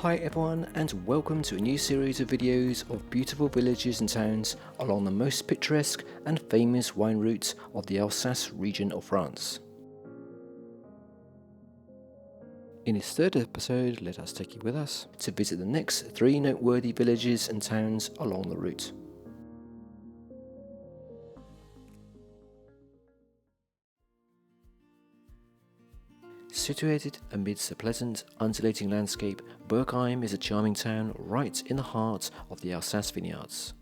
Hi everyone, and welcome to a new series of videos of beautiful villages and towns along the most picturesque and famous wine routes of the Alsace region of France. In this third episode, let us take you with us to visit the next 3 noteworthy villages and towns along the route. Situated amidst a pleasant, undulating landscape, Bergheim is a charming town right in the heart of the Alsace vineyards.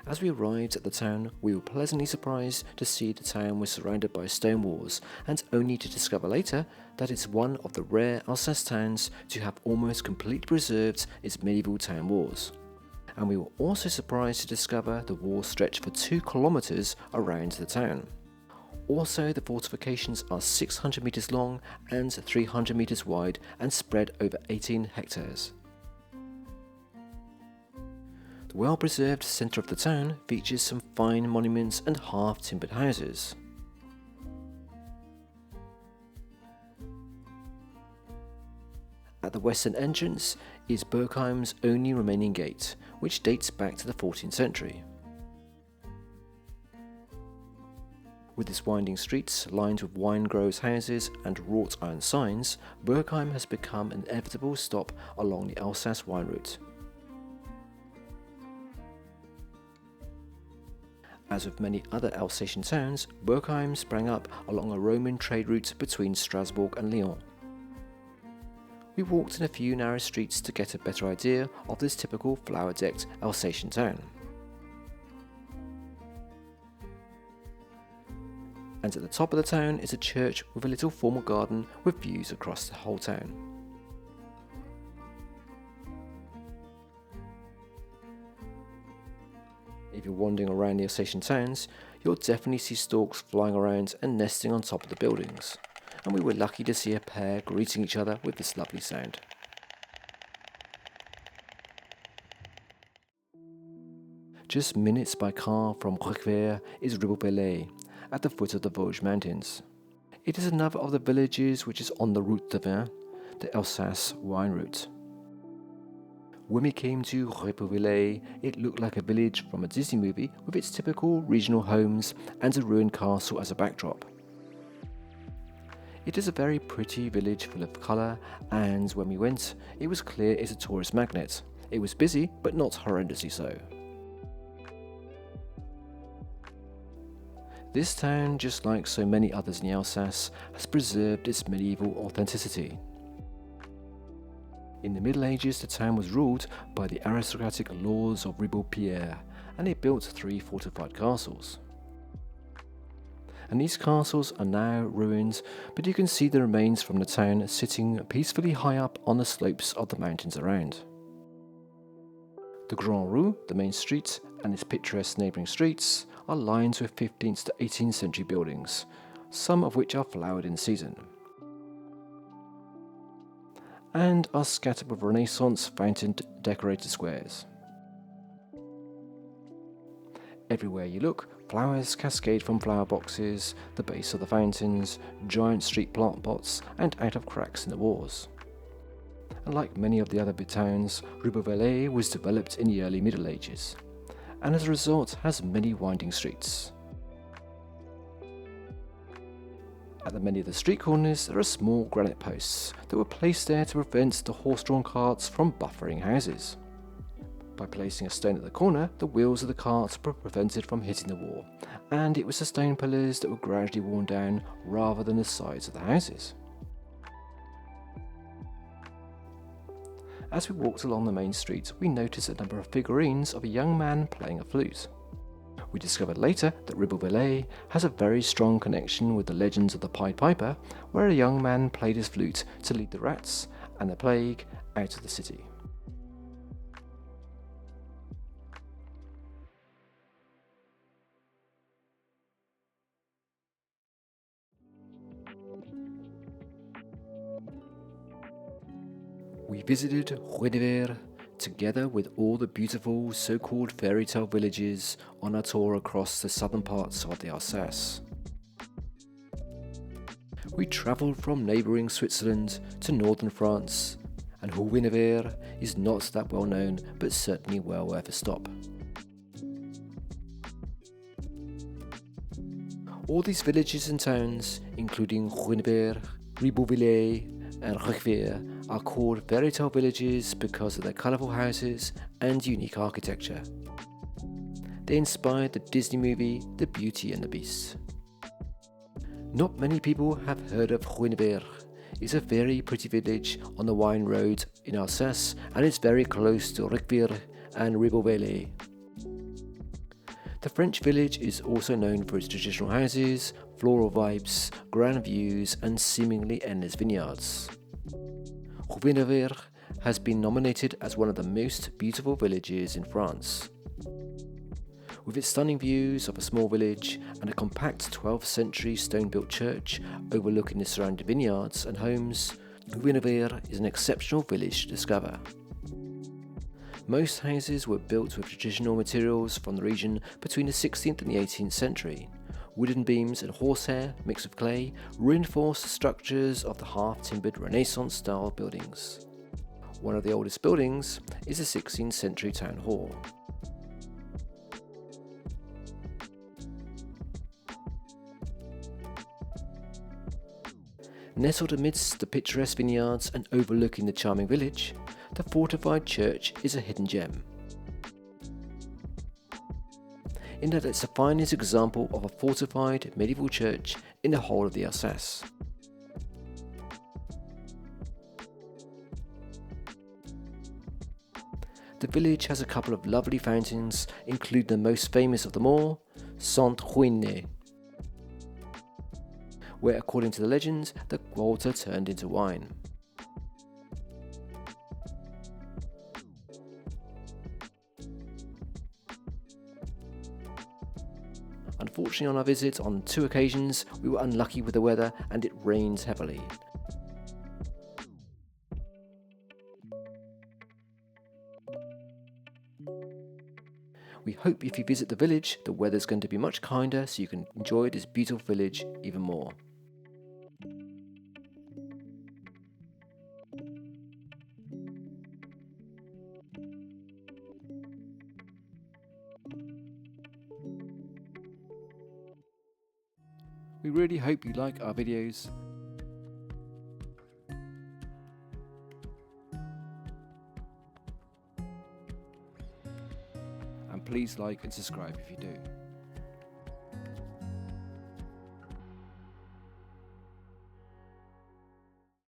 As we arrived at the town, we were pleasantly surprised to see the town was surrounded by stone walls, and only to discover later that it's one of the rare Alsace towns to have almost completely preserved its medieval town walls. And we were also surprised to discover the walls stretch for 2 kilometers around the town. Also, the fortifications are 600 meters long and 300 meters wide and spread over 18 hectares. The well-preserved centre of the town features some fine monuments and half-timbered houses. At the western entrance is Bergheim's only remaining gate, which dates back to the 14th century. With its winding streets lined with wine growers' houses and wrought iron signs, Bergheim has become an inevitable stop along the Alsace wine route. As with many other Alsatian towns, Bergheim sprang up along a Roman trade route between Strasbourg and Lyon. We walked in a few narrow streets to get a better idea of this typical flower-decked Alsatian town. And at the top of the town is a church with a little formal garden with views across the whole town. If you're wandering around the Alsatian towns, you'll definitely see storks flying around and nesting on top of the buildings, and we were lucky to see a pair greeting each other with this lovely sound. Just minutes by car from Hunawihr is Ribeauville, at the foot of the Vosges Mountains. It is another of the villages which is on the Route de Vin, the Alsace wine route. When we came to Ribeauville, it looked like a village from a Disney movie with its typical regional homes and a ruined castle as a backdrop. It is a very pretty village full of colour, and when we went, it was clear it's a tourist magnet. It was busy, but not horrendously so. This town, just like so many others in the Alsace, has preserved its medieval authenticity. In the Middle Ages, the town was ruled by the aristocratic lords of Ribeauville, and they built 3 fortified castles. And these castles are now ruined, but you can see the remains from the town sitting peacefully high up on the slopes of the mountains around. The Grand Rue, the main street, and its picturesque neighbouring streets are lined with 15th to 18th century buildings, some of which are flowered in season, and are scattered with Renaissance fountain-decorated squares. Everywhere you look, flowers cascade from flower boxes, the base of the fountains, giant street plant pots, and out of cracks in the walls. And like many of the other big towns, Ribeauville was developed in the early Middle Ages, and as a result has many winding streets. At many of the street corners there are small granite posts that were placed there to prevent the horse-drawn carts from buffering houses. By placing a stone at the corner, the wheels of the carts were prevented from hitting the wall, and it was the stone pillars that were gradually worn down rather than the sides of the houses. As we walked along the main street, we noticed a number of figurines of a young man playing a flute. We discovered later that Ribeauville has a very strong connection with the legends of the Pied Piper, where a young man played his flute to lead the rats and the plague out of the city. We visited Hunawihr together with all the beautiful so-called fairytale villages on our tour across the southern parts of the Alsace. We travelled from neighbouring Switzerland to northern France and Hunawihr is not that well known, but certainly well worth a stop. All these villages and towns, including Hunawihr, Ribeauville and Bergheim, are called fairytale villages because of their colourful houses and unique architecture. They inspired the Disney movie The Beauty and the Beast. Not many people have heard of Hunawihr. It's a very pretty village on the wine road in Alsace, and it's very close to Bergheim and Ribeauville. The French village is also known for its traditional houses, floral vibes, grand views and seemingly endless vineyards. Hunawihr has been nominated as one of the most beautiful villages in France. With its stunning views of a small village and a compact 12th century stone-built church overlooking the surrounding vineyards and homes, Hunawihr is an exceptional village to discover. Most houses were built with traditional materials from the region between the 16th and the 18th century. Wooden beams and horsehair mixed with clay reinforced the structures of the half-timbered Renaissance-style buildings. One of the oldest buildings is the 16th century town hall. Nestled amidst the picturesque vineyards and overlooking the charming village, the fortified church is a hidden gem, in that it's the finest example of a fortified medieval church in the whole of the Alsace. The village has a couple of lovely fountains, including the most famous of them all, Saint-Hunawihr, where, according to the legend, the water turned into wine. Unfortunately, on our visit on 2 occasions, we were unlucky with the weather and it rained heavily. We hope if you visit the village, the weather's going to be much kinder so you can enjoy this beautiful village even more. We really hope you like our videos. And please like and subscribe if you do.